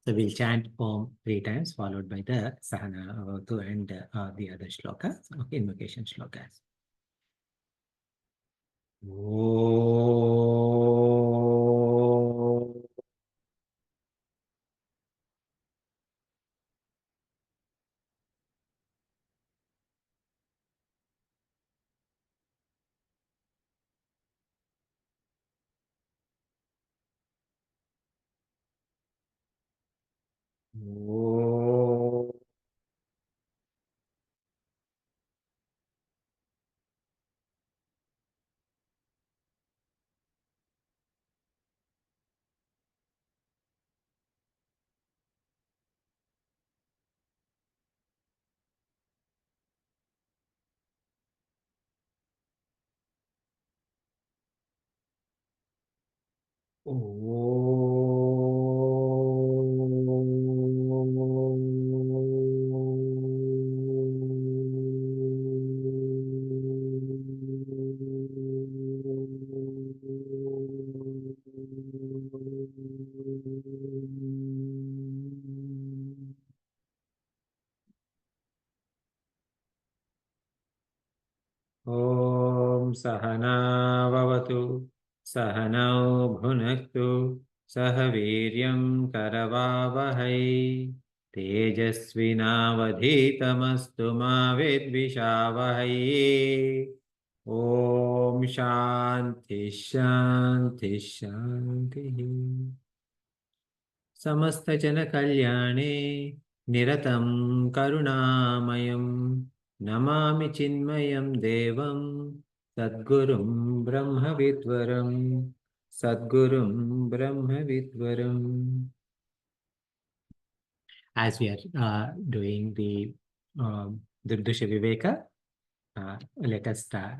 So we'll chant Om 3 times, followed by the Sahana Avatu and the other shlokas, okay, invocation shlokas. Om. Om. Om Sahana Vavatu Sahanau Bhunaktu Sahaviryam Karavavahai Tejasvinavadhitamastu ma vidvishavahai. Om Shanti Shanti Shanti. Samasta Jana Kalyane Niratam Karunamayam Namami Chinmayam Devam Sadgurum Brahma Vidvaram Sadgurum Brahma Vidvaram. As we are doing the Drg Drsya Viveka, let us start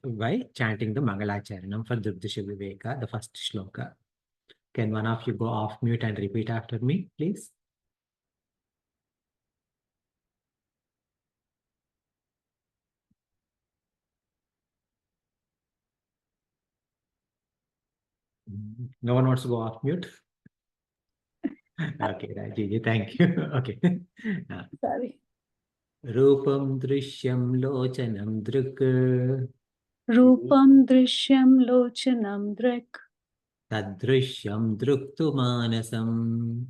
by chanting the Mangalacharanam for Drg Drsya Viveka, the first shloka. Can one of you go off mute and repeat after me, please? No one wants to go off mute? Okay, Gigi, thank you. Okay. Sorry. Rupam Drishyam Lochanam Drik Rupam Drishyam Lochanam Drik Tadrishyam Druktu Manasam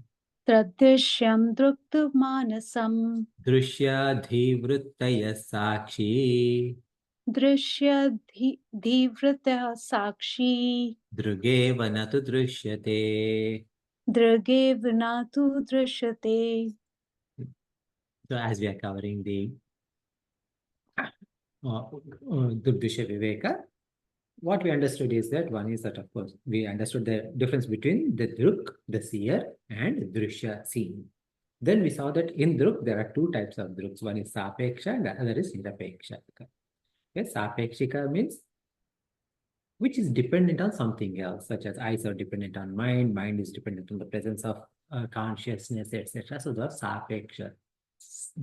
Tradrishyam Druktu Manasam Drishya Dhivruttaya Sakshi Drishya Dhivrata Sakshi Druge Vanatu Drishyate. Drage Vinatu Drishyate. So as we are covering the Drg Drsya Viveka, what we understood is that one is that, of course, we understood the difference between the Druk, the seer, and Drishya, seen. Then we saw that in Druk, there are two types of Druks. One is Sapeksha and the other is Nirapeksha. Yes, Sapekshika means which is dependent on something else, such as eyes are dependent on mind, mind is dependent on the presence of consciousness, etc. So the Sapeksha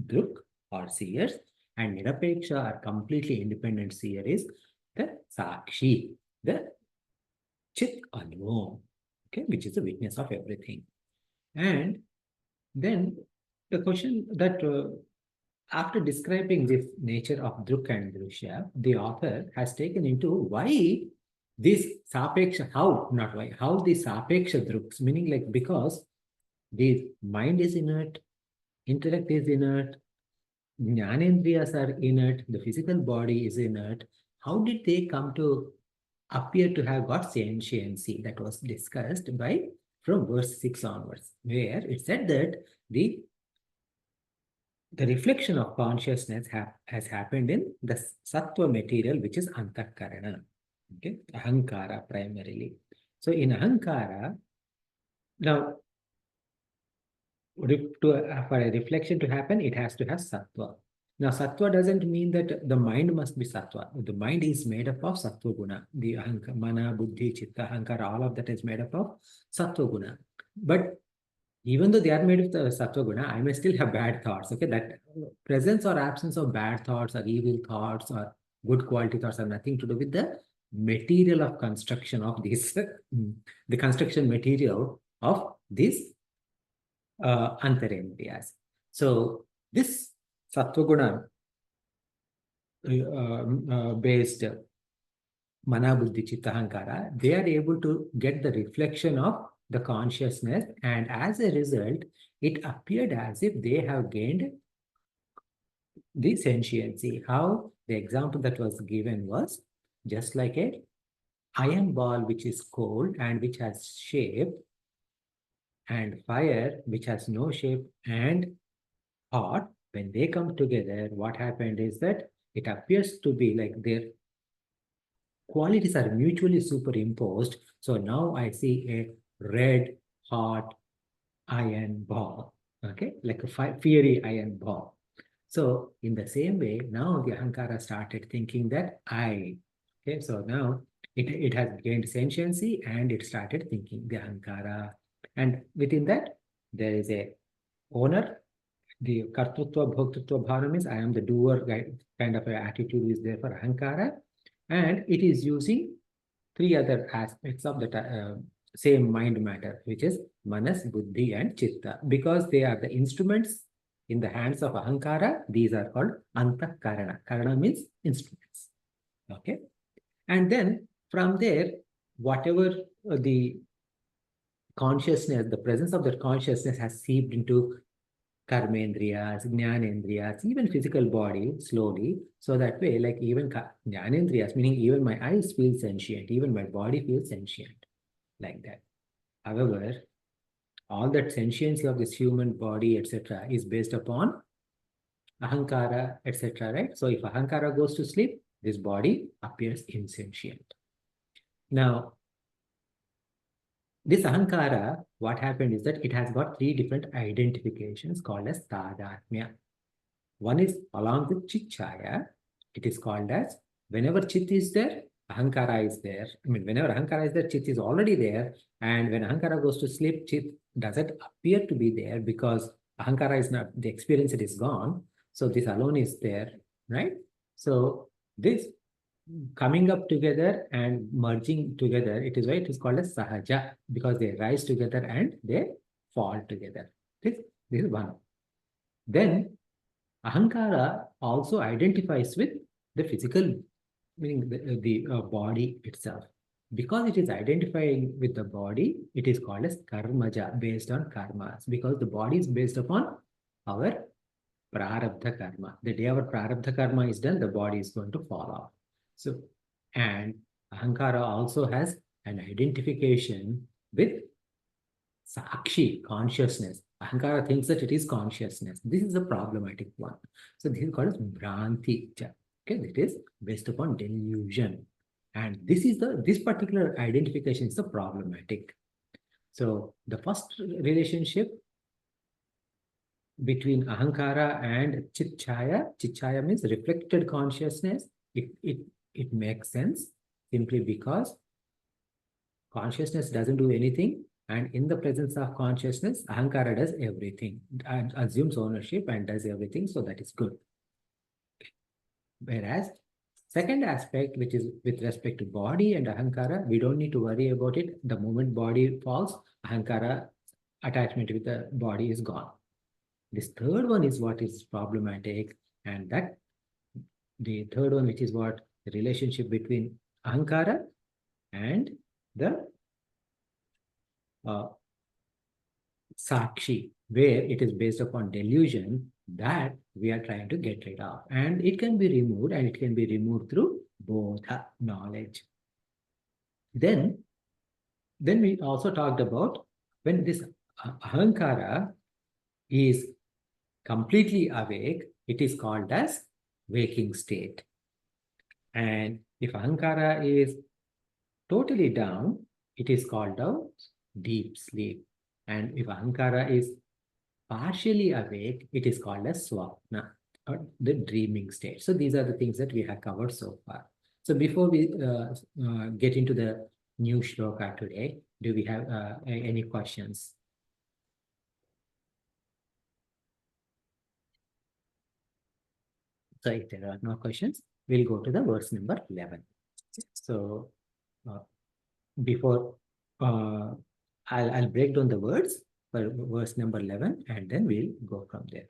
Druk or seers and Nirapeksha are completely independent seer is the Sakshi, the Chit Anvo, okay, which is the witness of everything. And then the question that after describing this nature of Druk and Drishya, the author has taken into why this Sapeksha, how, not why, how the Sapeksha Druks, meaning like because the mind is inert, intellect is inert, Jnanendriyas are inert, the physical body is inert. How did they come to appear to have got sentiency? That was discussed by from verse 6 onwards, where it said that the reflection of consciousness has happened in the sattva material, which is antakarana, okay, ahankara primarily. So in ahankara, now for a reflection to happen, it has to have sattva. Now, sattva doesn't mean that the mind must be sattva. The mind is made up of sattva guna. The ahankara, mana, buddhi, chitta, ahankara, all of that is made up of sattva guna. But even though they are made of the sattva guna, I may still have bad thoughts. Okay, that presence or absence of bad thoughts or evil thoughts or good quality thoughts have nothing to do with the material of construction of this, the construction material of these antarendriyas. So this sattva-guna based mana, buddhi, chitta, ahankara, they are able to get the reflection of the consciousness, and as a result, it appeared as if they have gained the sentiency. How? The example that was given was just like a iron ball which is cold and which has shape, and fire which has no shape and hot. When they come together, what happened is that it appears to be like their qualities are mutually superimposed. So now I see a red, hot iron ball, okay, like a fiery iron ball. So in the same way, now the ahankara started thinking that I, okay, so now it has gained sentiency and it started thinking the ahankara. And within that, there is a owner. The kartrutva, bhoktritva bhava means I am the doer kind of a attitude is there for ahankara. And it is using three other aspects of the same mind matter, which is manas, buddhi, and chitta. Because they are the instruments in the hands of ahankara, these are called antakarana. Karana means instruments. Okay. And then from there, whatever the consciousness, the presence of that consciousness has seeped into karmendriyas, jnanendriyas, even physical body slowly. So that way, like even jnanendriyas, meaning even my eyes feel sentient, even my body feels sentient, like that. However, all that sentiency of this human body, etc., is based upon ahankara, etc., right? So if ahankara goes to sleep, this body appears insentient. Now, this ahankara, what happened is that it has got three different identifications called as tadatmya. One is along with chit chaya, it is called as whenever chit is there, ahankara is there. I mean, whenever ahankara is there, chit is already there. And when ahankara goes to sleep, chit doesn't appear to be there because ahankara is not, the experience it is gone. So this alone is there, right? So this coming up together and merging together, it is why it is called as sahaja, because they rise together and they fall together. This is one. Then ahankara also identifies with the physical, meaning the body itself. Because it is identifying with the body, it is called as karmaja, based on karmas. Because the body is based upon our prarabdha karma. The day our prarabdha karma is done, the body is going to fall off. So, and ahankara also has an identification with sakshi, consciousness. Ahankara thinks that it is consciousness. This is a problematic one. So this is called as Bhranti. Okay, it is based upon delusion. And this particular identification is the problematic. So the first relationship between ahankara and chit-chaya means reflected consciousness. It makes sense simply because consciousness doesn't do anything. And in the presence of consciousness, ahankara does everything, and assumes ownership and does everything. So that is good. Whereas second aspect, which is with respect to body and ahankara, we don't need to worry about it. The moment body falls, ahankara attachment with the body is gone. This third one is what is problematic, and that the third one, which is what the relationship between ahankara and the sakshi, where it is based upon delusion, that we are trying to get rid of. And it can be removed, and it can be removed through bodha, knowledge. Then we also talked about when this ahankara is completely awake, it is called as waking state. And if ahankara is totally down, it is called out deep sleep. And if ahankara is partially awake, it is called as swapna, or the dreaming state. So these are the things that we have covered so far. So before we get into the new shloka today, do we have any questions? So if there are no questions, we'll go to the verse number 11. So before I'll break down the words for verse number 11 and then we'll go from there.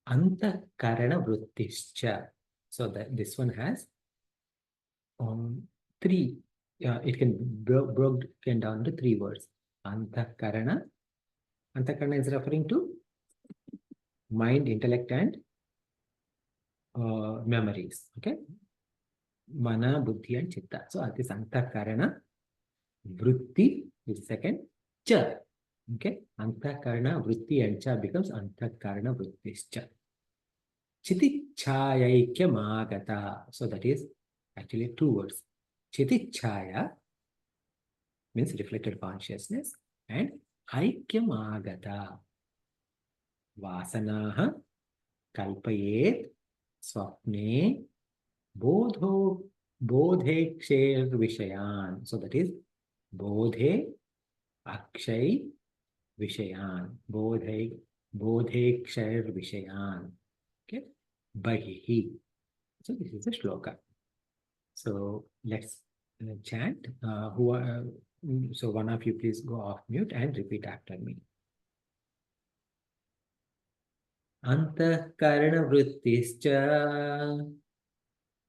Antakarana vrittischa. So that this one has three. It can broken down to three words. Antakarana. Antakarana is referring to mind, intellect, and memories. Okay. Mana, buddhi, and chitta. So this antakarana. Vritti is second. Cha. Okay. Antakarana, vritti, and cha becomes antakarana vrittischa. Chitichaya magata. So that is actually two words. Chitichaya means reflected consciousness and aikyamagata. Vasanaha kalpayet swapne bodho bodhe ksher vishayan. So that is bodhe akshay vishayan. Bodhe ksher vishayan. Okay. Bahihi. So this is a shloka. So let's chant. So one of you please go off mute and repeat after me. Antahkarana vrittischa.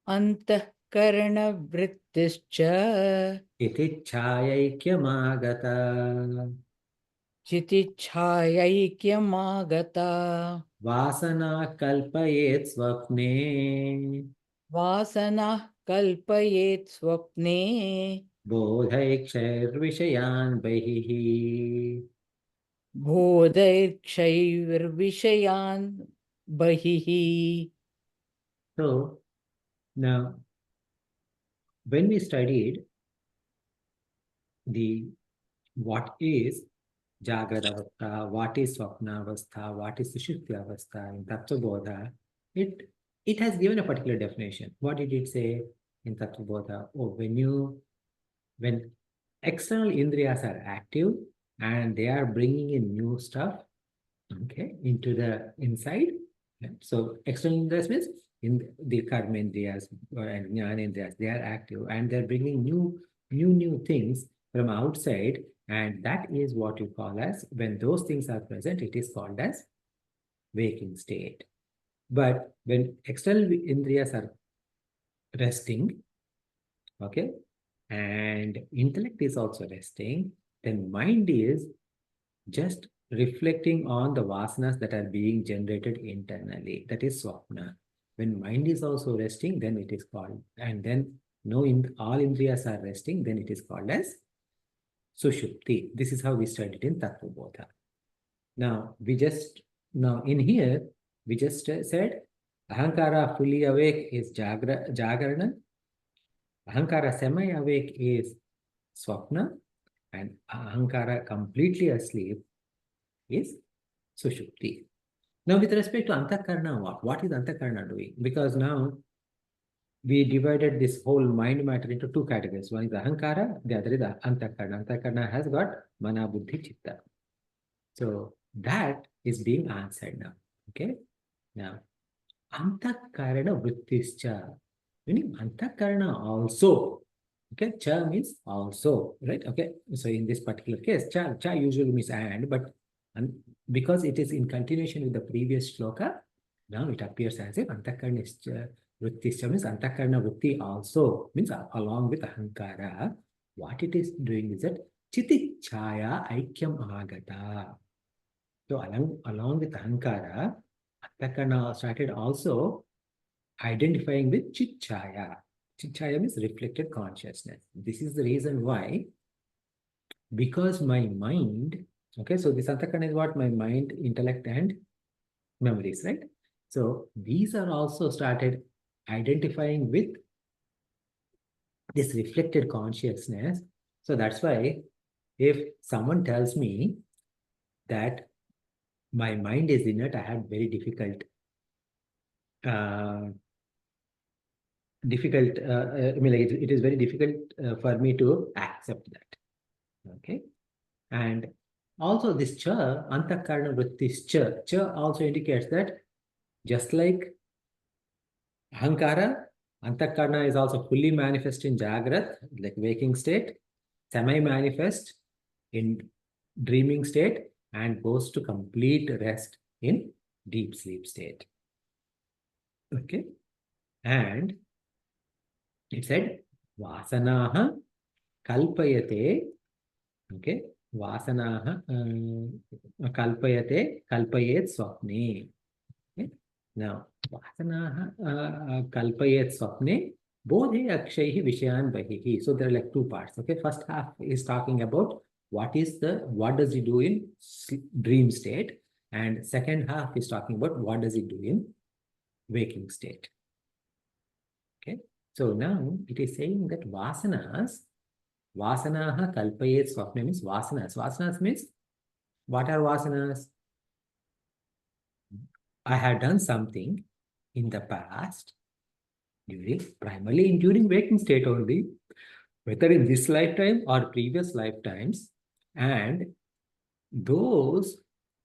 Antahkarana vrittischa. Chitichayaikyamagata. Chitichayaikyamagata. Vasana kalpayet swapne. Vasana kalpayet swapne. Bodhaikshayr vishayan bahihi. Bodhaikshayr vishayan bahihi. So now when we studied the what is Jagrada Avastha, what is Swapna Avastha, what is Sushupti Avastha in Tattvabodha, it has given a particular definition. What did it say in Tattvabodha? Oh, when external indriyas are active and they are bringing in new stuff, okay, into the inside. Yeah. So external indriyas means in the karma indriyas and jnana indriyas, they are active and they're bringing new things from outside, and that is what you call as, when those things are present, it is called as waking state. But when external indriyas are resting, okay, and intellect is also resting, then mind is just reflecting on the vasanas that are being generated internally. That is swapna. When mind is also resting, then it is called, and then all indriyas are resting, then it is called as sushupti. This is how we studied in Tattvabodha. Now in here we just said ahankara fully awake is jagarana, ahankara semi awake is swapna, and ahankara completely asleep is sushupti. Now with respect to antakarna, what is antakarna doing? Because now we divided this whole mind matter into two categories. One is ahankara, the other is antakarna. Antakarna has got mana, buddhi, chitta. So that is being answered now. Okay. Now, antakarana vrittischa, meaning antakarana also. Okay, cha means also, right? Okay, so in this particular case, cha usually means and, but because it is in continuation with the previous shloka, now it appears as if antakarana is vrittischa means antakarana vritti also, means along with ahankara. What it is doing is that chitichaya aikyam agata. So along with ahankara, antakarana started also identifying with chichaya. Chichaya means reflected consciousness. This is the reason why, because my mind, okay, so this antakarana is what? My mind, intellect, and memories, right? So these are also started identifying with this reflected consciousness. So that's why if someone tells me that my mind is inert, I had very difficult I mean, like it is very difficult for me to accept that. Okay. And also this cha, antakarana vrittis cha also indicates that just like ahankara Antakarna is also fully manifest in Jagrat, like waking state, semi-manifest in dreaming state, and goes to complete rest in deep sleep state. Okay. And it said, Vasanaha kalpayate. Okay. Vasanaha kalpayate kalpayet swapne. Okay. Now, Vasanaha kalpayet swapne bodhe akshaihi vishayan bahihi. So there are like two parts. Okay. First half is talking about what does he do in dream state, and second half is talking about what does he do in waking state. Okay. So now it is saying that Vasanaha kalpayet swapne means Vasanas. Vasanas means, what are Vasanas? I have done something in the past, primarily during waking state only, whether in this lifetime or previous lifetimes, and those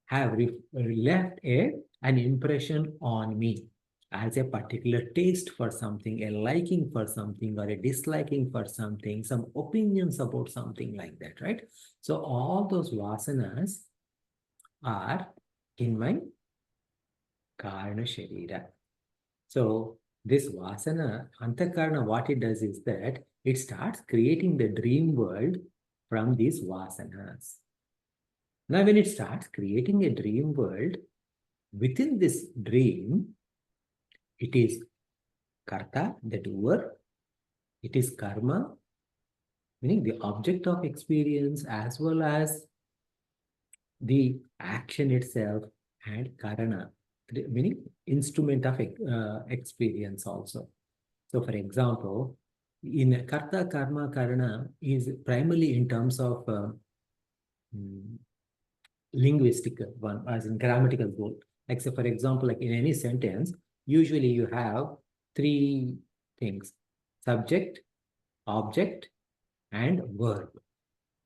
have left an impression on me as a particular taste for something, a liking for something, or a disliking for something, some opinions about something like that, right? So all those vasanas are in my karna sharira. So this vasana, antakarna, what it does is that it starts creating the dream world from these vasanas. Now, when it starts creating a dream world, within this dream, it is karta, the doer, it is karma, meaning the object of experience, as well as the action itself, and karana, meaning instrument of experience also. So, for example, in karta, karma, karana is primarily in terms of linguistic one, as in grammatical goal. Like, say, for example, like in any sentence, usually you have three things: subject, object, and verb.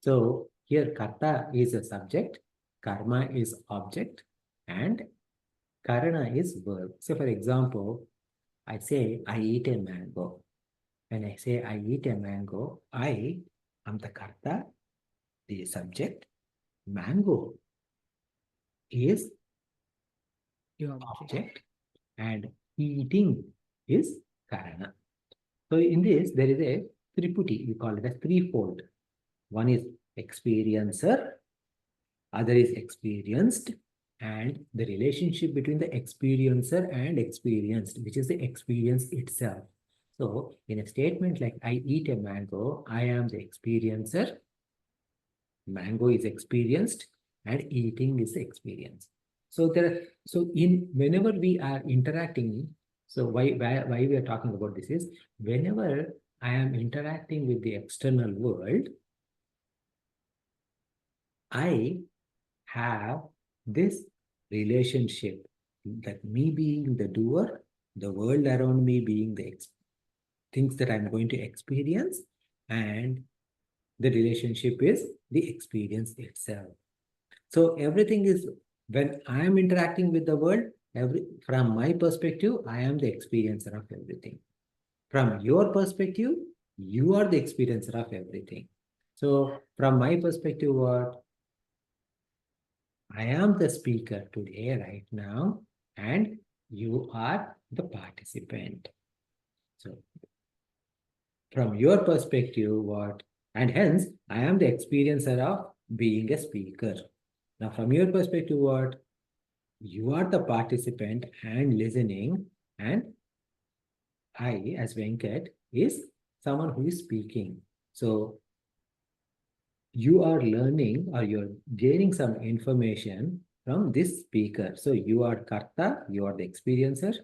So here karta is a subject, karma is object, and karana is verb. So for example, I say I eat a mango. When I say I eat a mango, I am the karta, the subject. Mango is object, and eating is karana. So in this, there is a triputi, we call it as threefold. One is experiencer, other is experienced, and the relationship between the experiencer and experienced, which is the experience itself. So in a statement like I eat a mango, I am the experiencer, mango is experienced, and eating is the experience. So whenever we are interacting, so why we are talking about this is, whenever I am interacting with the external world, I have this relationship, that me being the doer, the world around me being the things that I'm going to experience, and the relationship is the experience itself. So everything is, when I am interacting with the world, from my perspective, I am the experiencer of everything. From your perspective, you are the experiencer of everything. So from my perspective, what? I am the speaker today, right now, and you are the participant. So from your perspective, what? And hence, I am the experiencer of being a speaker. Now, from your perspective, what? You are the participant and listening, and I, as Venkat, is someone who is speaking. So you are learning, or you're gaining some information from this speaker. So you are karta, you are the experiencer.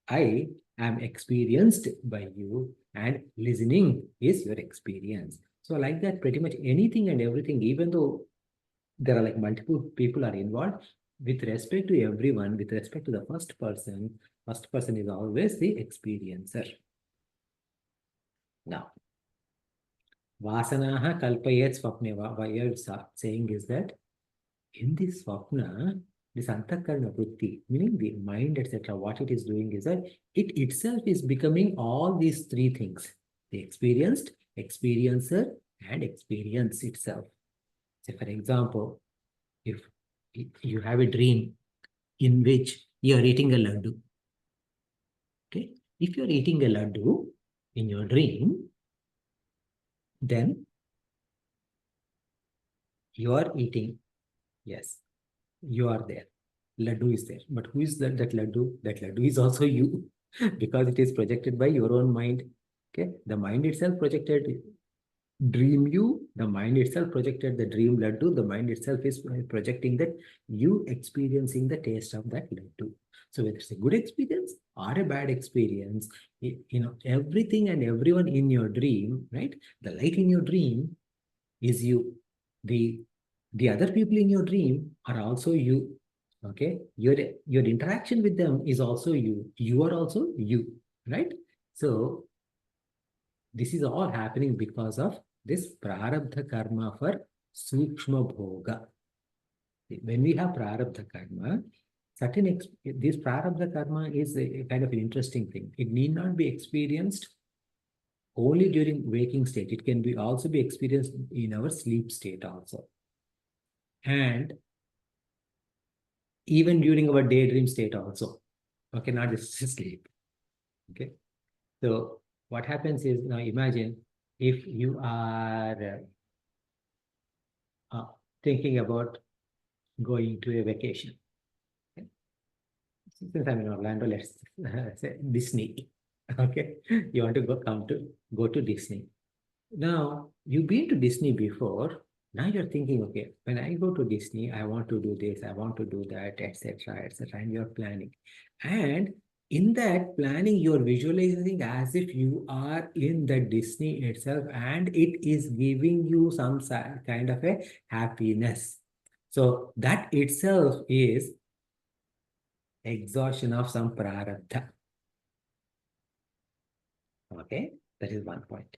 I am experienced by you, and listening is your experience. So like that, pretty much anything and everything, even though there are like multiple people are involved, with respect to everyone, with respect to the first person is always the experiencer. Now, Vasanaha kalpayet swapne. Why you're saying is that in this swapna, This antakarna vritti, meaning the mind, etc., what it is doing is that it itself is becoming all these three things: the experienced, experiencer, and experience itself. Say, for example, if you have a dream in which you are eating a laddu, okay? If you are eating a laddu in your dream, then you are eating, yes, you are there. Laddu is there. But who is that laddu? That laddu is also you because it is projected by your own mind. Okay. The mind itself projected dream you. The mind itself projected the dream laddu. The mind itself is projecting that you experiencing the taste of that laddu. So whether it's a good experience or a bad experience, everything and everyone in your dream, right? The light in your dream is you. The other people in your dream are also you. Okay, your interaction with them is also you. You are also you, right? So this is all happening because of this prarabdha karma for sukshma bhoga. When we have prarabdha karma, this prarabdha karma is a kind of an interesting thing. It need not be experienced only during waking state. It can be also be experienced in our sleep state also. And even during our daydream state also. Okay, not just sleep. Okay. So what happens is, now imagine if you are thinking about going to a vacation. Okay? Since I'm in Orlando, let's say Disney. Okay, you want to go to Disney. Now, you've been to Disney before. Now you're thinking, okay, when I go to Disney, I want to do this, I want to do that, etc., etc., and you're planning. And in that planning, you're visualizing as if you are in the Disney itself, and it is giving you some kind of a happiness. So that itself is exhaustion of some prarabdha. Okay, that is one point.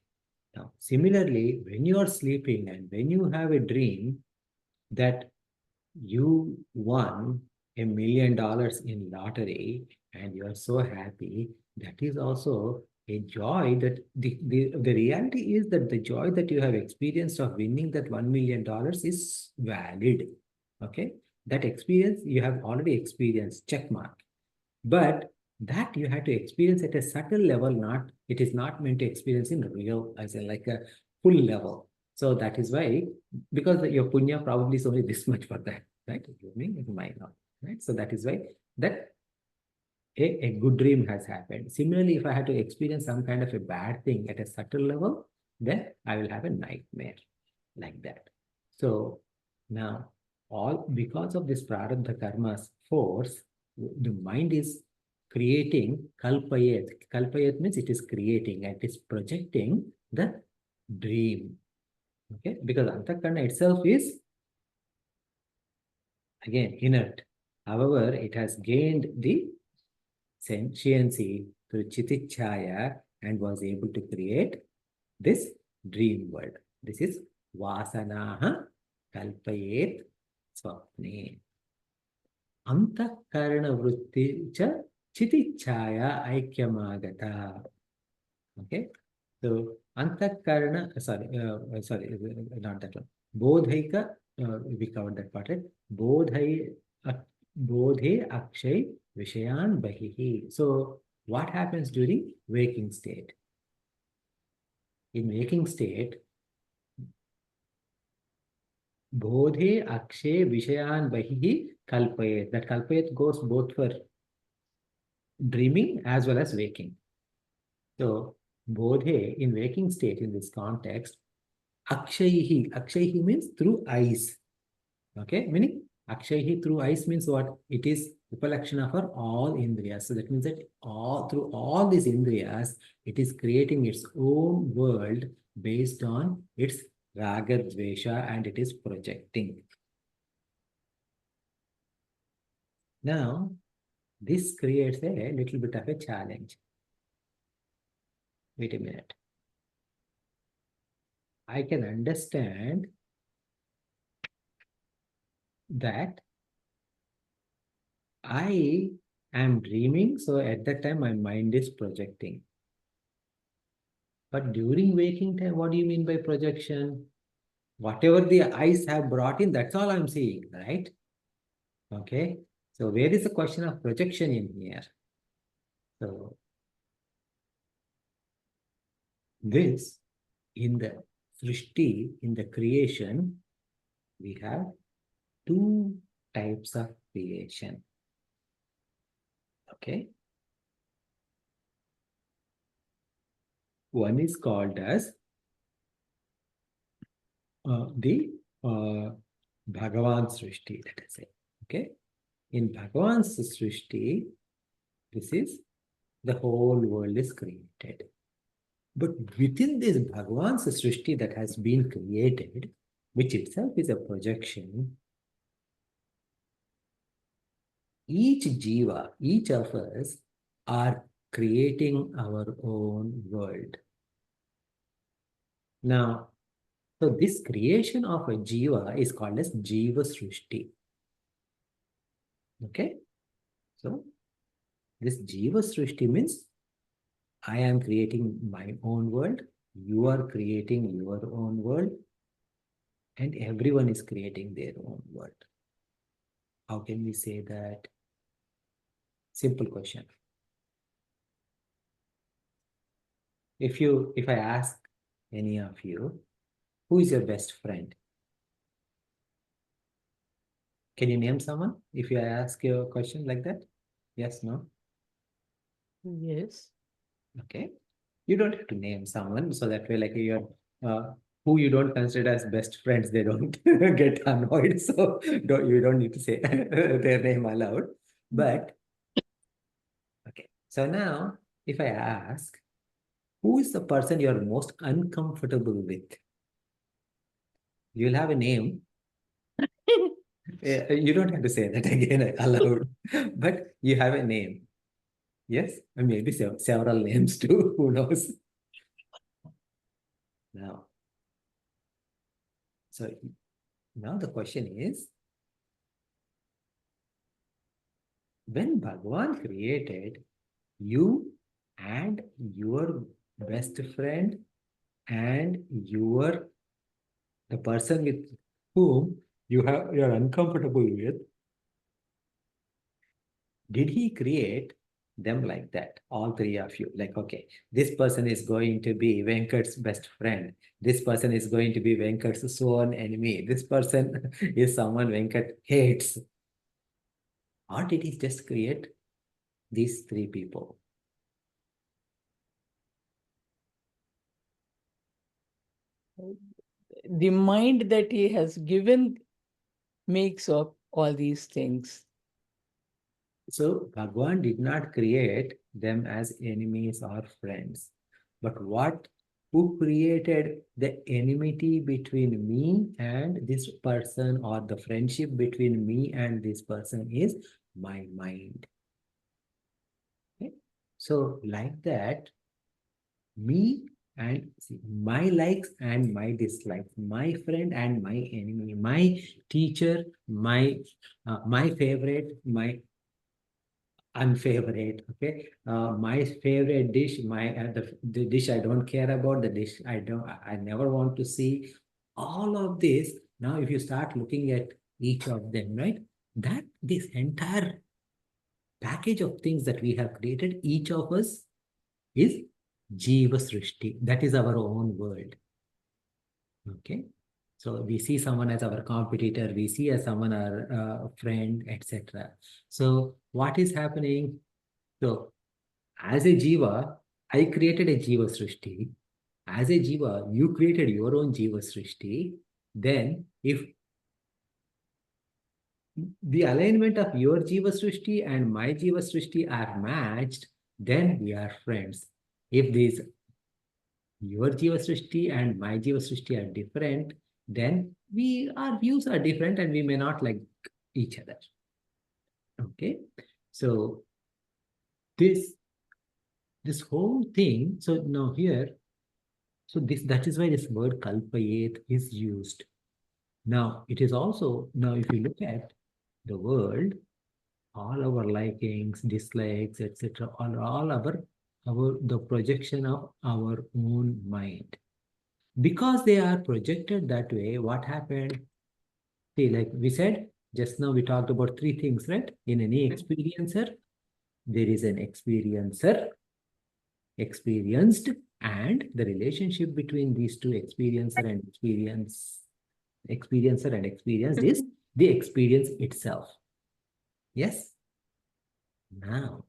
Now, similarly, when you are sleeping and when you have a dream that you won $1 million in lottery and you are so happy, that is also a joy. That the reality is that the joy that you have experienced of winning that $1 million is valid. Okay, that experience you have already experienced, check mark. But that you have to experience at a subtle level, it is not meant to experience in real, as in like a full level. So that is why, because your punya probably is only this much for that, right? You mean it might not, right? So that is why that a good dream has happened. Similarly, if I had to experience some kind of a bad thing at a subtle level, then I will have a nightmare like that. So now, all because of this prarabdha karma's force, the mind is creating kalpayet. Kalpayet means it is creating and it is projecting the dream. Okay, because antakarna itself is again inert. However, it has gained the sentiency through chitichaya and was able to create this dream world. This is vasanaha kalpayet swapne. Antakarana vritti cha chitichaya aikyamagata. Okay. So antakarana, not that one. Bodhaika, we covered that part, right? Bodhe akshay vishayan bahihi. So what happens during waking state? In waking state, bodhe akshay vishayan bahihi kalpayet. That kalpayet goes both for dreaming as well as waking. So bodhe in waking state in this context, akshayihi means through eyes. Okay, meaning akshayihi through eyes means what? It is upalakshana for all indriyas. So that means that through all these indriyas, it is creating its own world based on its raga dvesha and it is projecting. Now, this creates a little bit of a challenge. Wait a minute. I can understand that I am dreaming, so at that time my mind is projecting. But during waking time, what do you mean by projection? Whatever the eyes have brought in, that's all I'm seeing, right? Okay. So where is the question of projection in here? So this, in the Srishti, in the creation, we have two types of creation. Okay. One is called as the Bhagavan Srishti, let us say. Okay. In Bhagavan's Srishti, this is the whole world is created. But within this Bhagavan's Srishti that has been created, which itself is a projection, each jiva, each of us are creating our own world. Now, so this creation of a jiva is called as Jiva Srishti. Okay? So, this Jiva Srishti means I am creating my own world, you are creating your own world, and everyone is creating their own world. How can we say that? Simple question. If I ask any of you, who is your best friend? Can you name someone if I ask you a question like that? Yes, no? Yes. Okay. You don't have to name someone, so that way, like who you don't consider as best friends, they don't get annoyed. So you don't need to say their name aloud. But okay. So now, if I ask, who is the person you're most uncomfortable with? You'll have a name. You don't have to say that again aloud, but you have a name. Yes, and maybe several names too. Who knows? Now, so now the question is, when Bhagavan created you and your best friend and the person with whom you're uncomfortable with, did he create them like that? All three of you. Like, okay, this person is going to be Venkat's best friend. This person is going to be Venkat's sworn enemy. This person is someone Venkat hates. Or did he just create these three people? The mind that he has given makes up all these things. So Bhagwan did not create them as enemies or friends. But who created the enmity between me and this person, or the friendship between me and this person, is my mind. Okay? So like that, me and my likes and my dislikes, my friend and my enemy, my teacher, my favorite, my unfavorite. Okay, my favorite dish, the dish I don't care about, the dish I never want to see. All of this. Now, if you start looking at each of them, right, that this entire package of things that we have created, each of us is Jiva Srishti. That is our own world. Okay. So we see someone as our competitor, we see as someone our friend, etc. So what is happening? So as a Jiva, I created a Jiva Srishti. As a Jiva, you created your own Jiva Srishti. Then if the alignment of your Jiva Srishti and my Jiva Srishti are matched, then we are friends. If these your Jiva Srishti and my Jiva Srishti are different, then our views are different and we may not like each other. Okay. So this whole thing, so now here, so that is why this word kalpayet is used. Now it is also, now if you look at the world, all our likings, dislikes, etc., all our the projection of our own mind. Because they are projected that way, what happened? See, like we said, just now we talked about three things, right? In any experiencer, there is an experiencer, experienced, and the relationship between these two experiencer and experiencer and experienced is the experience itself. Yes? Now,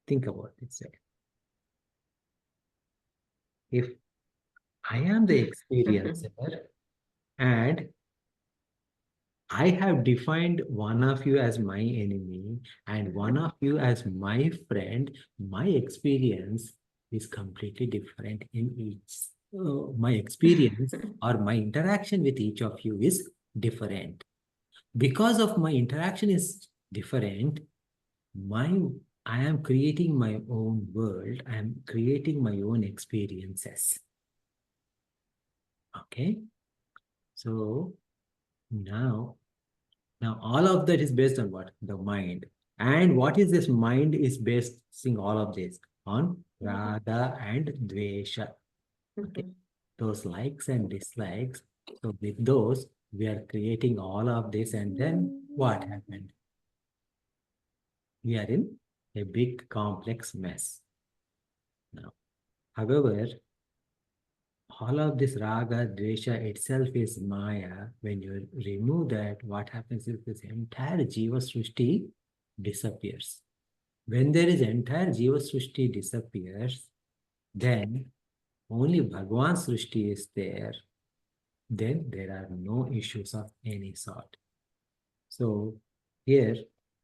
think about it. Sir. If I am the experiencer and I have defined one of you as my enemy and one of you as my friend, my experience is completely different in each. My experience or my interaction with each of you is different. Because of my interaction is different, I am creating my own world. I am creating my own experiences. Okay. So now all of that is based on what? The mind. And what is this mind is basing all of this on raga and dvesha. Okay. Those likes and dislikes. So with those, we are creating all of this, and then what happened? We are in a big complex mess. Now, however, all of this raga, dvesha itself is maya. When you remove that, what happens is this entire jiva srushti disappears. When there is entire jiva srushti disappears, then only Bhagwan srushti is there. Then there are no issues of any sort. So here,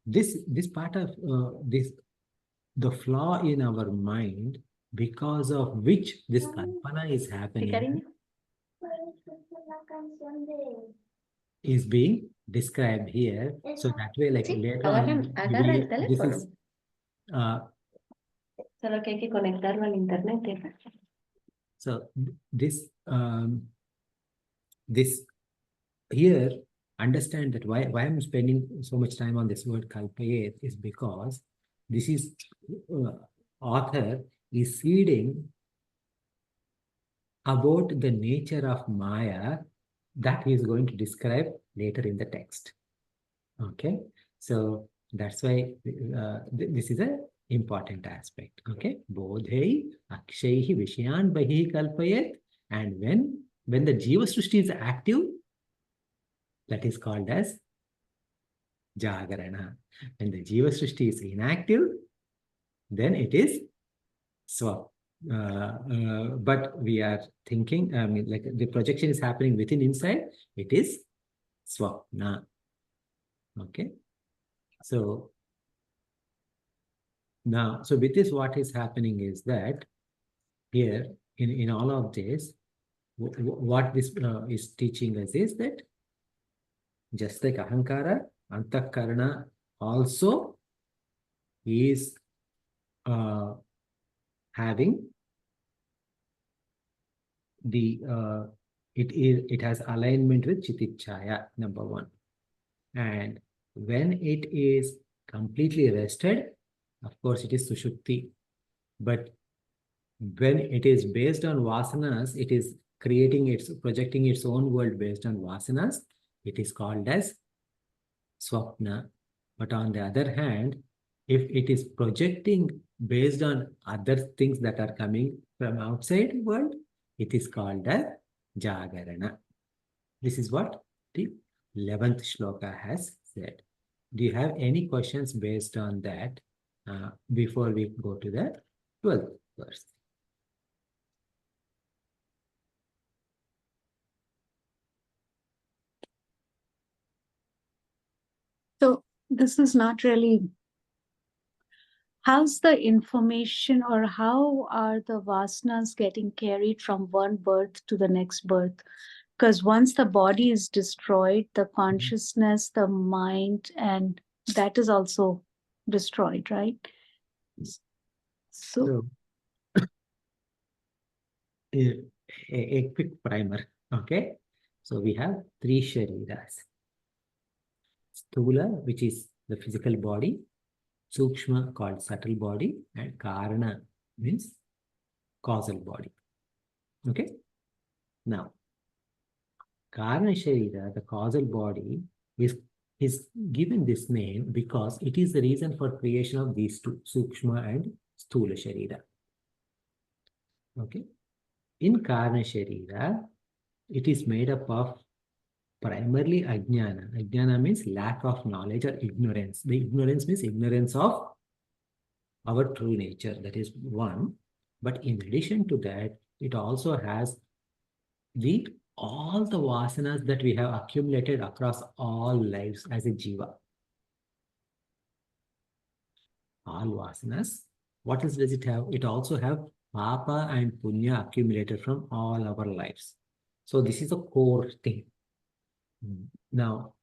this part of the flaw in our mind, because of which this kalpana is happening, is being described here. So that way, like later on, this is Solo que hay que conectarlo al internet, ¿verdad? so this here, understand that why I'm spending so much time on this word kalpayet is because this is author is seeding about the nature of Maya that he is going to describe later in the text. Okay, so that's why this is a important aspect. Okay, bodhei akshaihi vishayan bahi kalpayet, and when the jiva srushti is active, that is called as jagarana. When the jiva srushti is inactive, then it is swap. But we are thinking, I mean, like the projection is happening within inside, it is swapna. Okay. So now, so with this, what is happening is that here in all of this, what this is teaching us is that just like ahankara, antakarana also is having the it has alignment with chitichaya, number one. And when it is completely rested, of course it is sushupti. But when it is based on vasanas, it is projecting its own world based on vasanas, it is called as swapna. But on the other hand, if it is projecting based on other things that are coming from outside world, it is called as jagarana. This is what the 11th shloka has said. Do you have any questions based on that before we go to the 12th verse? So this is not really, how's the information or how are the vasanas getting carried from one birth to the next birth? Because once the body is destroyed, the consciousness, the mind, and that is also destroyed, right? So a quick primer. Okay. So we have three shariras. Sthula, which is the physical body, Sukshma called subtle body, and Karana means causal body. Okay? Now, Karana Sharira, the causal body, is given this name because it is the reason for creation of these two, Sukshma and Sthula Sharira. Okay? In Karana Sharira, it is made up of primarily Ajnana. Ajnana means lack of knowledge or ignorance. The ignorance means ignorance of our true nature. That is one. But in addition to that, it also has all the vasanas that we have accumulated across all lives as a jiva. All vasanas. What else does it have? It also have papa and punya accumulated from all our lives. So this is a core thing. Now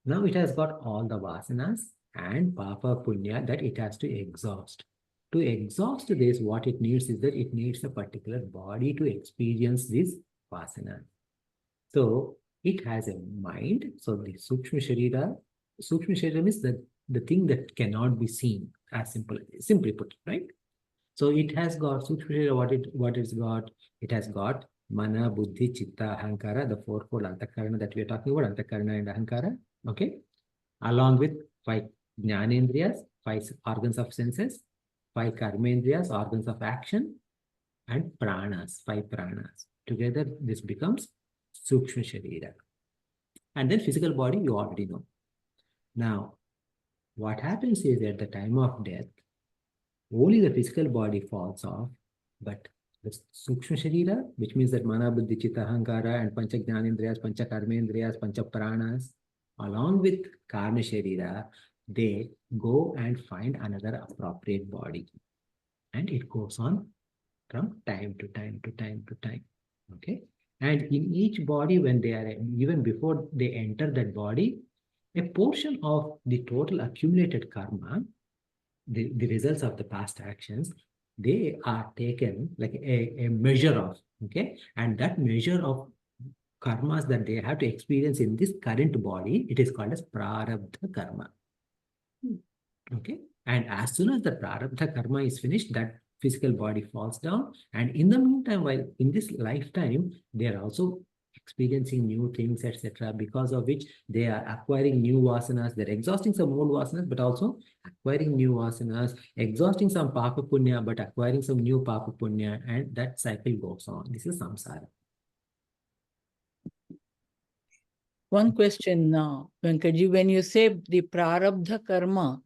it has got all the vasanas and papa punya that it has to exhaust. To exhaust this, what it needs is that it needs a particular body to experience this vasana. So it has a mind. So the Sukshma Sharira means the thing that cannot be seen, as simply put, right? So it has got Sukshma Sharira, what it's got? It has got Mana, Buddhi, Chitta, Ahankara, the fourfold Antakarana that we are talking about, Antakarana and Ahankara, okay? Along with 5 Jnanendriyas, 5 organs of senses, 5 Karmendriyas, organs of action, and Pranas, 5 Pranas. Together, this becomes Sukshma Sharira. And then physical body, you already know. Now, what happens is at the time of death, only the physical body falls off, but the Sukshma Sharira, which means that Mana, Buddhi, Chitta, Ahankara, and Pancha Jnanendriyas, Pancha Karmendriyas, Pancha Pranas, along with Karma Sharira, they go and find another appropriate body. And it goes on from time to time to time to time. Okay? And in each body, when they are, even before they enter that body, a portion of the total accumulated karma, the results of the past actions, they are taken like a measure of, okay? And that measure of karmas that they have to experience in this current body, it is called as prarabdha karma. Okay? And as soon as the prarabdha karma is finished, that physical body falls down. And in the meantime, while in this lifetime, they are also experiencing new things, etc., because of which they are acquiring new vasanas. They're exhausting some old vasanas, but also acquiring new vasanas, exhausting some papa punya, but acquiring some new papa punya, and that cycle goes on. This is samsara. One question now, Venkaji, when you say the prarabdha karma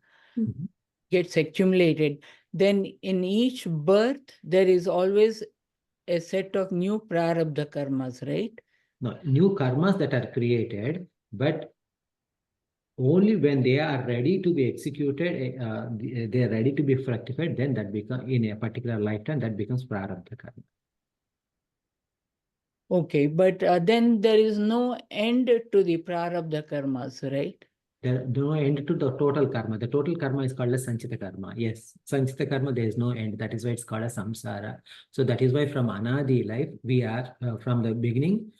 gets accumulated, then in each birth, there is always a set of new prarabdha karmas, right? No, new karmas that are created, but only when they are ready to be executed, they are ready to be fructified, then that becomes, in a particular lifetime, that becomes prarabdha karma. Okay, but then there is no end to the prarabdha karmas, right? There is no end to the total karma. The total karma is called as sanchita karma. Yes, sanchita karma, there is no end. That is why it's called as samsara. So that is why from anadi life, we are, from the beginning,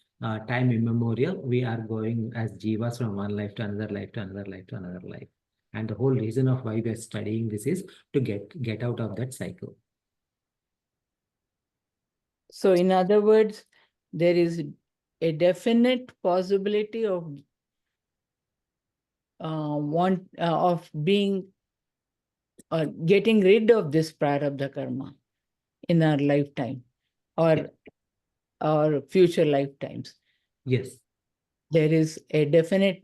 time immemorial, we are going as jivas from one life to another life to another life to another life. And the whole reason of why we are studying this is to get out of that cycle. So in other words, there is a definite possibility of being getting rid of this prarabdha karma in our lifetime or future lifetimes. Yes. There is a definite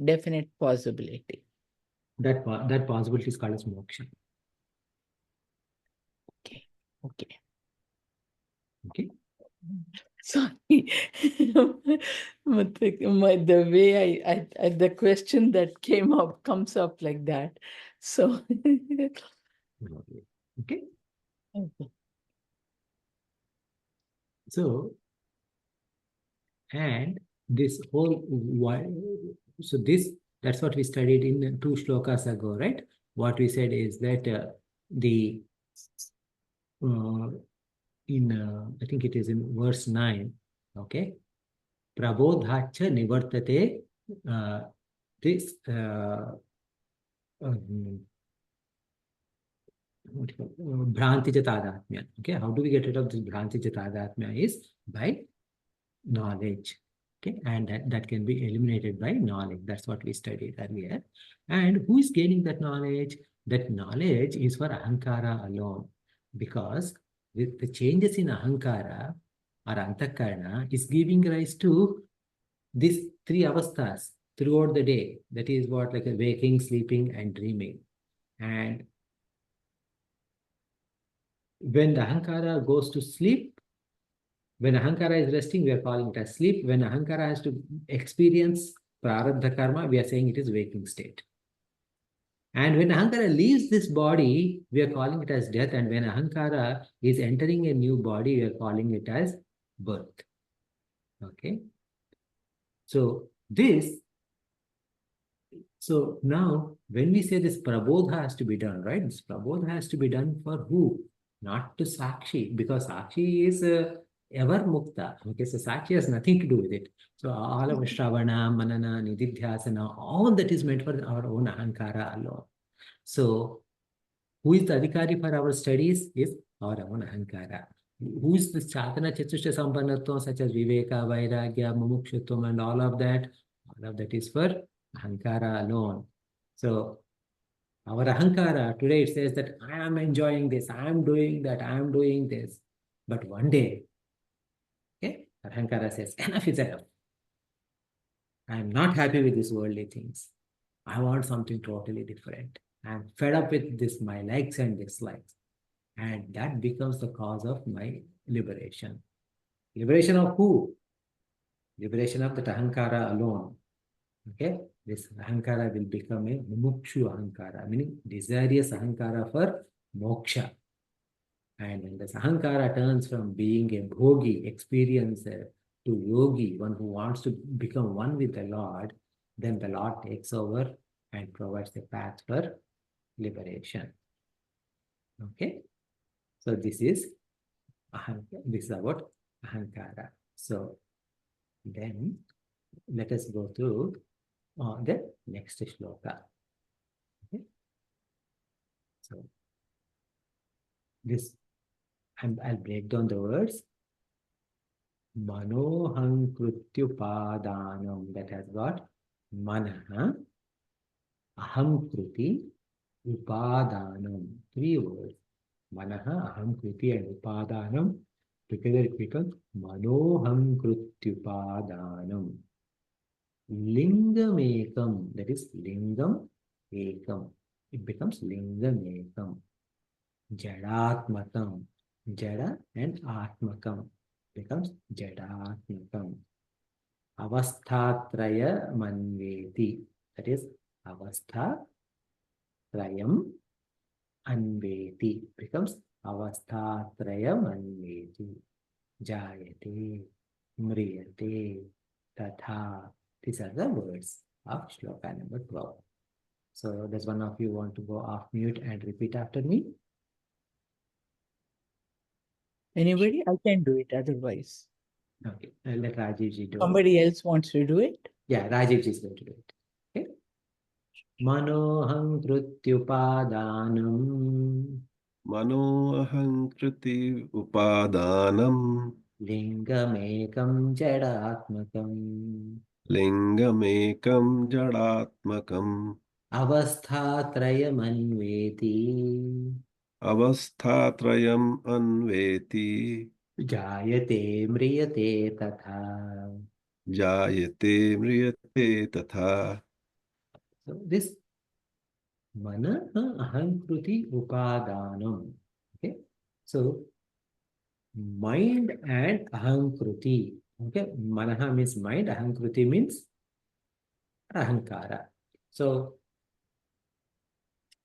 possibility. That possibility is called as moksha. Okay. Sorry, but the way I the question that comes up like that. So okay. So, and this whole that's what we studied in 2 shlokas ago, right? What we said is that I think it is in verse 9, okay? Prabodhacha nivartate, this what do you call it? Bhrantija tadatmya. Okay, how do we get rid of this Bhrantija tadatmya is by knowledge. Okay, and that can be eliminated by knowledge. That's what we studied earlier. And who is gaining that knowledge? That knowledge is for ahankara alone, because the changes in ahankara or antakarna is giving rise to these three avasthas throughout the day. That is what, like a waking, sleeping, and dreaming. And when the ahankara goes to sleep, when ahankara is resting, we are calling it as sleep. When ahankara has to experience prarabdha karma, we are saying it is waking state. And when ahankara leaves this body, we are calling it as death. And when ahankara is entering a new body, we are calling it as birth. Okay. So now when we say this prabodha has to be done, right? This prabodha has to be done for who? Not to Sakshi, because Sakshi is ever mukta. Okay, so Sakshi has nothing to do with it. So all of Shravana, Manana, Nididhyasana, all that is meant for our own ahankara alone. So who is the adhikari for our studies is our own ahankara. Who is the Chatana Chatusha Sampannatvam, such as Viveka, Vairagya, Mumukshutvam, and all of that is for ahankara alone. So our ahankara, today it says that I am enjoying this, I am doing that, I am doing this. But one day, okay, ahankara says, enough is enough. I am not happy with these worldly things. I want something totally different. I am fed up with this, my likes and dislikes. And that becomes the cause of my liberation. Liberation of who? Liberation of the ahankara alone. Okay, this ahankara will become a mumukshu ahankara, meaning desirous ahankara for moksha. And when this ahankara turns from being a bhogi, experiencer, to yogi, one who wants to become one with the Lord, then the Lord takes over and provides the path for liberation. Okay, so this is about ahankara. So then let us go to the next shloka. Okay. So this, I'll break down the words. Manoham krutyupadanam, that has got manaha, aham kruti, upadanam. Three words. Manaha, aham kruti, and upadanam. Together it becomes manoham krutyupadanam. Lingam ekam, that is lingam ekam. It becomes lingam ekam. Jadatmakam, jada and atmakam becomes jadatmakam. Avasthatraya manveti, that is avastha trayam anveti becomes avasthatraya manveti. Jayate, mriyate, tatha. These are the words of shloka number 12. So does one of you want to go off mute and repeat after me? Anybody? I can do it otherwise. Okay, I'll let Rajiv ji do it. Somebody else wants to do it? Yeah, Rajiv ji is going to do it. Okay. Manoham krutyupadanam Manoham kriti upadanam lingamekam jadatmakam lingamekam jadatmakam avasthatrayamanveti avasthatrayam anveti jayate mriyate tatha. jayate mriyate tatha. So this mana ahankruti upadanam. Okay. So mind and ahankruti. Okay. Manaha means mind, ahankruti means ahankara. So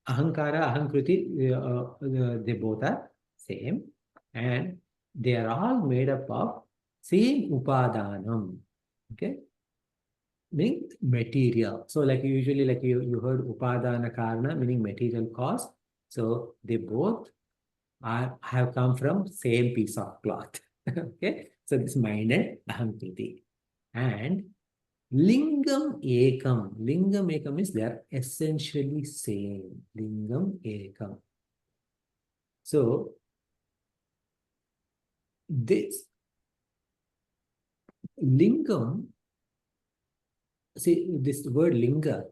ahankara, ahankruti, they both are same, and they are all made up of same upadanam. Okay. Meaning material. So like usually, like you heard upadana karna, meaning material cause. So they both have come from same piece of cloth. Okay. So this mind and ahankruti. And Lingam ekam. Lingam ekam means they are essentially same. Lingam ekam. So this lingam, see this word linga.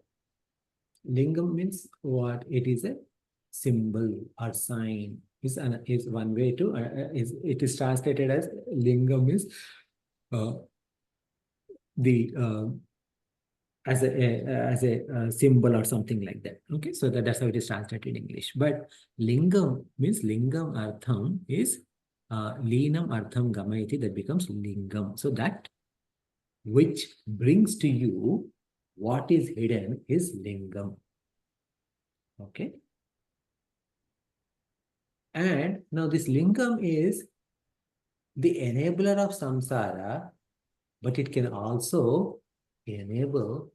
Lingam means what? It is a symbol or sign. Is one way to it is translated as lingam is the as a symbol or something like that. Okay, so that's how it is translated in English. But lingam means lingam artham is linam artham gamayati, that becomes lingam. So that which brings to you what is hidden is lingam. Okay. And now this lingam is the enabler of samsara, but it can also enable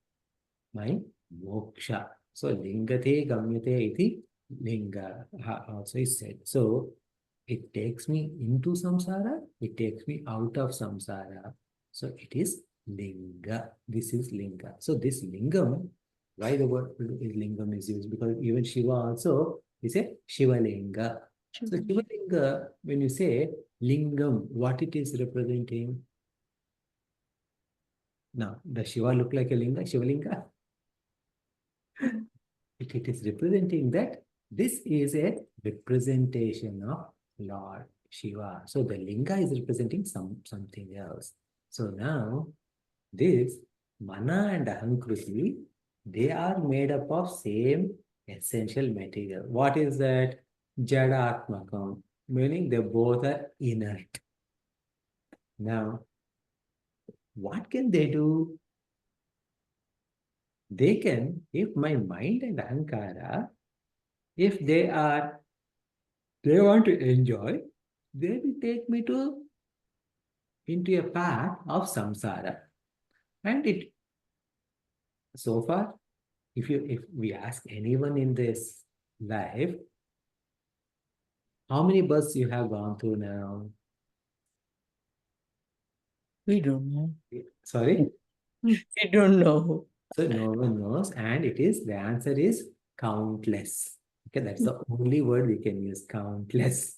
my moksha. So lingate gamyate iti linga also is said. So it takes me into samsara, it takes me out of samsara. So it is linga. This is linga. So this lingam, why the word lingam is used? Because even Shiva also is a Shiva linga. So Shiva linga, when you say lingam, what it is representing? Now, does Shiva look like a linga, Shiva linga? It is representing that this is a representation of Lord Shiva. So the linga is representing something else. So now this mana and ahankruti, they are made up of same essential material. What is that? Jada atmakam, meaning they both are inert. Now, what can they do? They can, if my mind and ahankara, if they want to enjoy, they will take me into a path of samsara. And it, so far, if we ask anyone in this life, how many births you have gone through now? We don't know. Sorry? We don't know. So no one knows, and the answer is countless. Okay, that's the only word we can use, countless.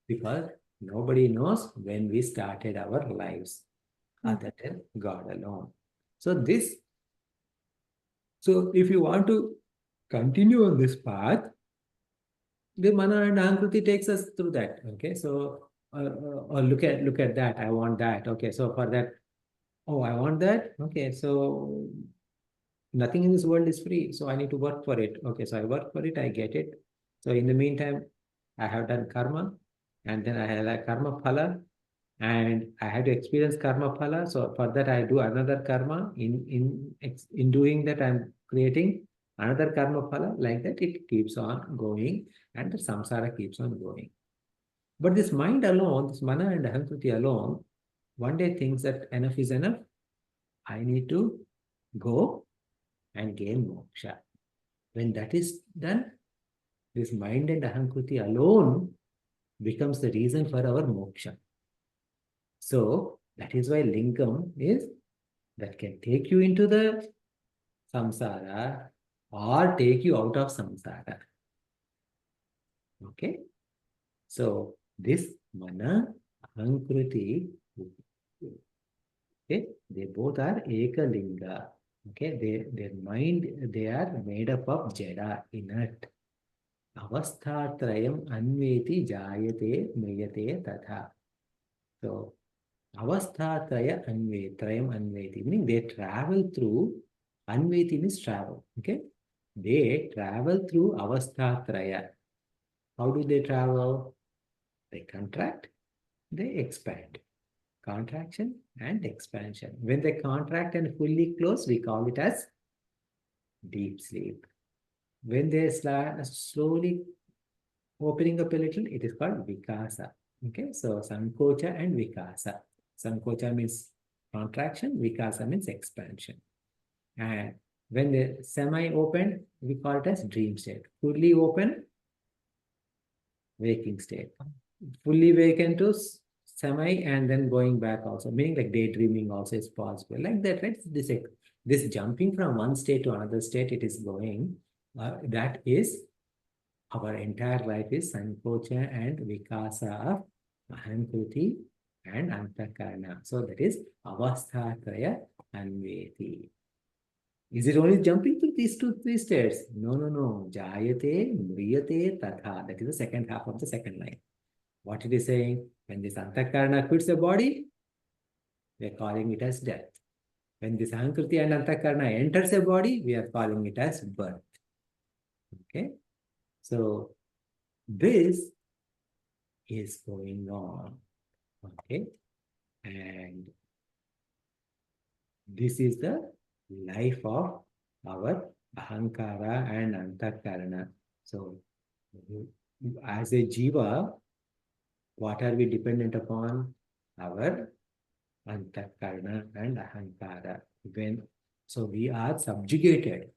Because nobody knows when we started our lives other than God alone. So if you want to continue on this path, the mana and ahankruti takes us through that. Okay, so or look at that. I want that. Okay, so for that, oh, I want that. Okay, so nothing in this world is free, so I need to work for it. Okay, so I work for it, I get it. So in the meantime, I have done karma, and then I have a karma phala, and I have to experience karma phala. So for that, I do another karma. In doing that, I'm creating another karma phala. Like that, it keeps on going, and the samsara keeps on going. But this mind alone, this mana and ahankruti alone, one day thinks that enough is enough. I need to go and gain moksha. When that is done, this mind and ahankruti alone becomes the reason for our moksha. So that is why lingam is that can take you into the samsara or take you out of samsara. Okay? So this mana, ahankruti, okay, they both are ekalinga. Okay, their mind, they are made up of jada, inert. Avasthatrayam anveti jayate mriyate tatha. So avasthatraya trayam anveti, meaning they travel through, anveti means travel. Okay, they travel through avasthatraya. How do they travel? They contract, they expand. Contraction and expansion. When they contract and fully close, we call it as deep sleep. When they slowly opening up a little, it is called vikasa. Okay, so sankocha and vikasa. Sankocha means contraction, vikasa means expansion. And when they semi-open, we call it as dream state. Fully open, waking state. Fully waken to semi and then going back also, meaning like daydreaming also is possible. Like that, right? This jumping from one state to another state, it is going. That is our entire life is sankocha and vikasa of ahankruti and antakarana. So that is avasthatraya anveti. Is it only jumping through these three states? No, no, no. Jayate, mriyate, tatha. That is the second half of the second line. What it is saying? When this antakarana quits the body, we are calling it as death. When this ahankruti and antakarana enters a body, we are calling it as birth. Okay? So, this is going on. Okay? And this is the life of our ahankara and antakarana. So, as a jiva, what are we dependent upon? Our antakarana and ahankara. So we are subjugated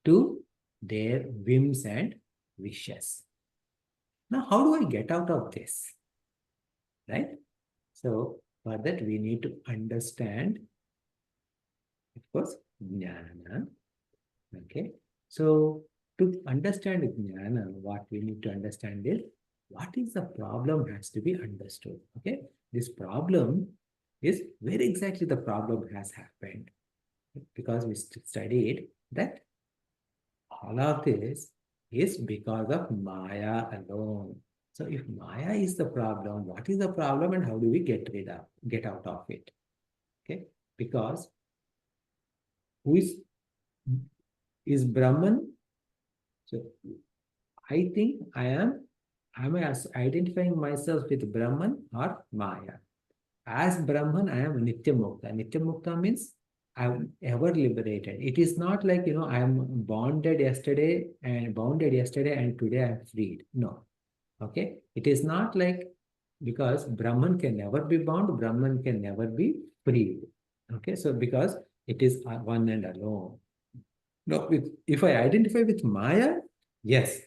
to their whims and wishes. Now, how do I get out of this? Right? So, for that we need to understand, of course, jnana. Okay? So, to understand jnana, what we need to understand is, what is the problem has to be understood. Okay? This problem is where exactly the problem has happened. Because we studied that all of this is because of Maya alone. So if Maya is the problem, what is the problem and how do we get out of it? Okay? Because who is Brahman? So I think am I identifying myself with Brahman or Maya? As Brahman, I am Nitya Mukta. Nitya Mukta means I'm ever liberated. It is not like, I am bounded yesterday and today I am freed. No. Okay. It is not like, because Brahman can never be bound, Brahman can never be freed. Okay. So because it is one and alone. No, if I identify with Maya, yes,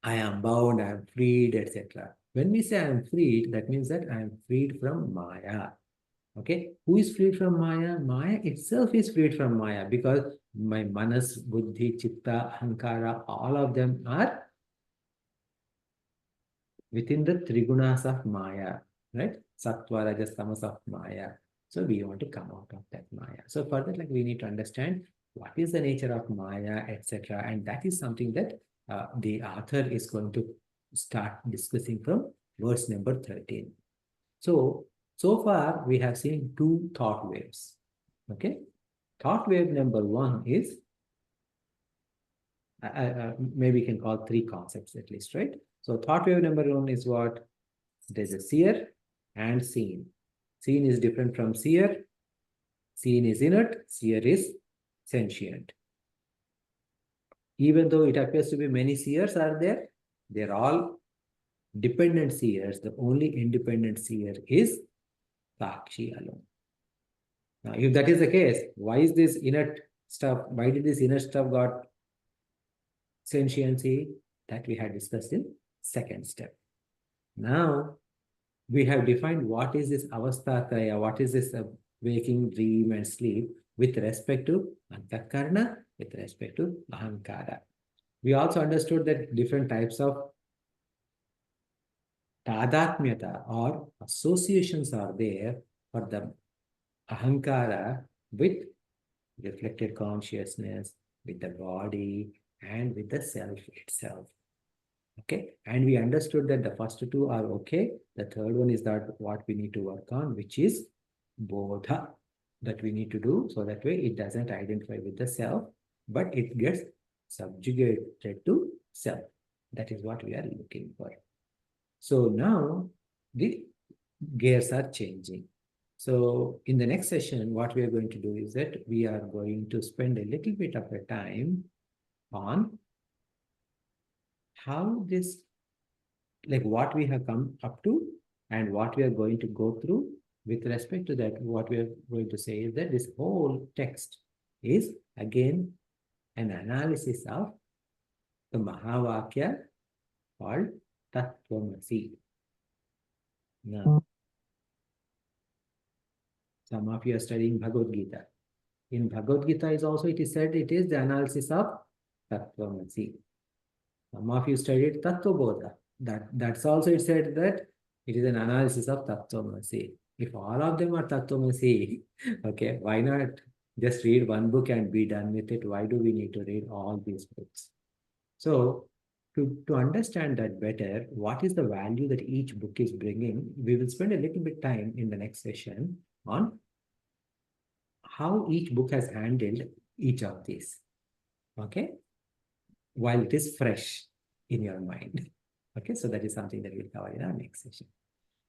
I am bound, I am freed, etc. When we say I am freed, that means that I am freed from Maya. Okay, who is freed from Maya? Maya itself is freed from Maya because my manas, buddhi, chitta, ahankara, all of them are within the trigunas of Maya, right? Sattva, rajas, tamas of Maya. So we want to come out of that Maya. So for that, like we need to understand what is the nature of Maya, etc. And that is something that the author is going to start discussing from verse number 13. So far we have seen two thought waves. Okay, thought wave number one is maybe we can call three concepts at least, right? So thought wave number one is what? There's a seer and seen. Seen is different from seer. Seen is inert. Seer is sentient. Even though it appears to be many seers are there, they're all dependent seers. The only independent seer is Sakshi alone. Now, if that is the case, why is this inert stuff? Why did this inert stuff got sentiency? That we had discussed in second step. Now, we have defined what is this avasthatraya, what is this waking, dream, and sleep with respect to antakarana, with respect to ahankara. We also understood that different types of tadatmyata or associations are there for the ahankara with reflected consciousness, with the body, and with the self itself. Okay, and we understood that the first two are okay. The third one is that what we need to work on, which is bodha, that we need to do so that way it doesn't identify with the self, but it gets subjugated to self. That is what we are looking for. So now the gears are changing. So in the next session, what we are going to do is that we are going to spend a little bit of a time on how this, like what we have come up to and what we are going to go through. With respect to that, what we are going to say is that this whole text is again an analysis of the Mahavakya called Tattvamasi. Now, some of you are studying Bhagavad Gita. In Bhagavad Gita is also it is said it is the analysis of Tattvamasi. Some of you studied Tattvabodha. That's also it said that it is an analysis of Tattvamasi. If all of them are Tattvamasi, okay, why not just read one book and be done with it? Why do we need to read all these books? So to understand that better, what is the value that each book is bringing, we will spend a little bit time in the next session on how each book has handled each of these, okay, while it is fresh in your mind. Okay, so that is something that we'll cover in our next session.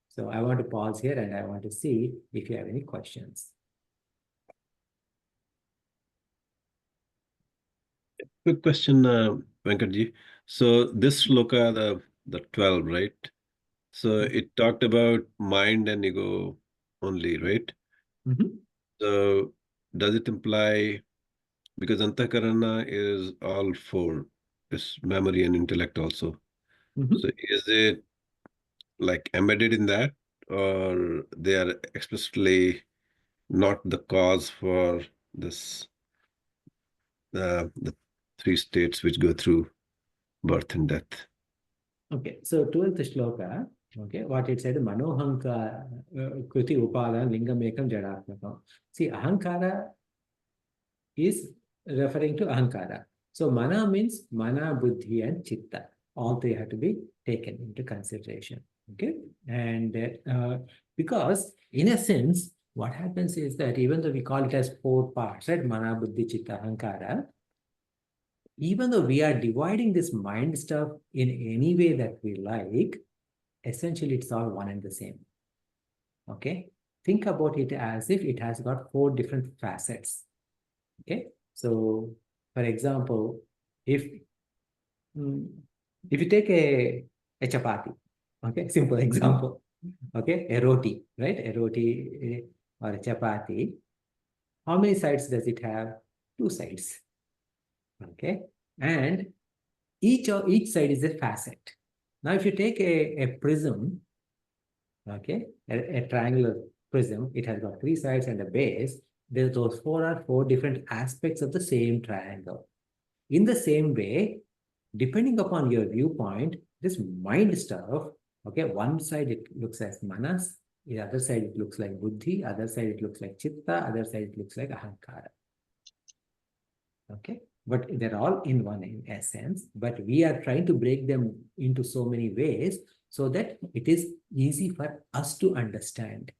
So I want to pause here and I want to see if you have any questions. Quick question, Venkatji. So this shloka, the 12, right? So it talked about mind and ego only, right? So does it imply, because antakarana is all four, it's memory and intellect also. So is it like embedded in that, or they are explicitly not the cause for this, the three states which go through birth and death? Okay, so 12th shloka, okay, what it said, Manohanka Kruti Upada Lingam Ekam Jadatmakam. See, Ahankara is referring to Ahankara. So Mana means Mana, Buddhi and Chitta. All three have to be taken into consideration. Okay, and because in a sense, what happens is that even though we call it as four parts, right? Mana, Buddhi, Chitta, Ahankara, even though we are dividing this mind stuff in any way that we like, essentially it's all one and the same. Okay, think about it as if it has got four different facets. Okay, so for example, if you take a chapati, okay, simple example, okay, a roti, right? A roti or a chapati, how many sides does it have? Two sides. Okay, and each side is a facet. Now, if you take a prism, okay, a triangular prism, it has got three sides and a base. Those four are four different aspects of the same triangle. In the same way, depending upon your viewpoint, this mind stuff, okay, one side it looks as manas, the other side it looks like buddhi, other side it looks like chitta, other side it looks like ahankara. Okay, but they're all in one in essence, but we are trying to break them into so many ways so that it is easy for us to understand.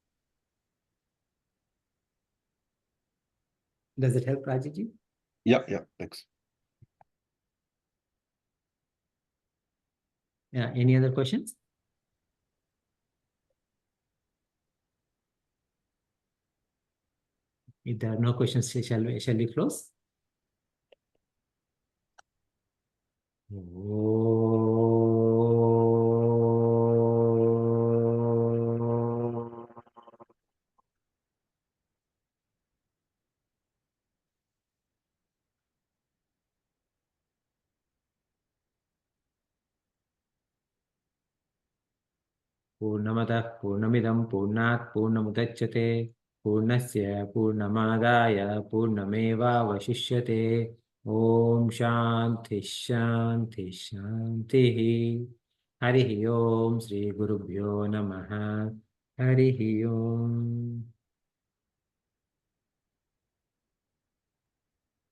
Does it help, Rajiji? Yeah, thanks. Yeah, any other questions? If there are no questions, shall we close? Purnamadah Purnamidam Purnat Purnamudachyate Purnasya Purnamadaya Purnameva Vashishyate. Om Shanti Shanti Shanti. Harihi Om Sri Gurubhyo Namaha. Harihi Om.